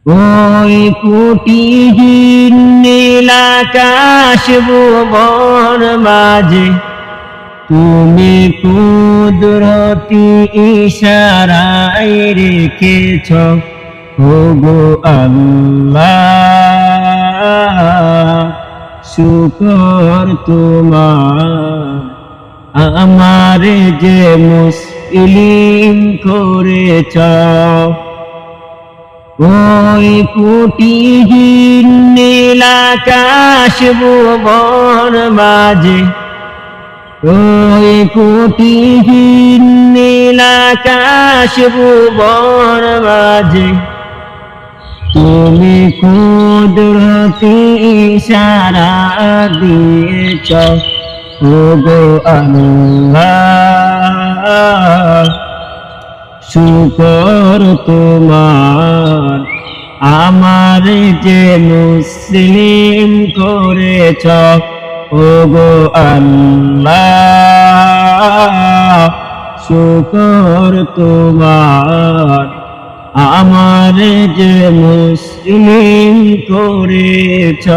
ওই কুটিহীন নীলাকাশ ভুবন মাঝে তুমি কুদরতি ইশারায় রেখেছ ওগো আল্লাহ, শুকর তোমার আমারে যে মুসলিম করেছ। ওই কুটিহীন নীলাকাশ ভুবন মাঝে, ওই কুটিহীন নীলাকাশ ভুবন মাঝে তুমি কুদরতি ইশারা দিয়েছ ওগো আল্লাহ, শুকর তোমার আমার যে মুসলিম করেছ ওগো আল্লাহ, শুকর তোমার আমার যে মুসলিম করেছ।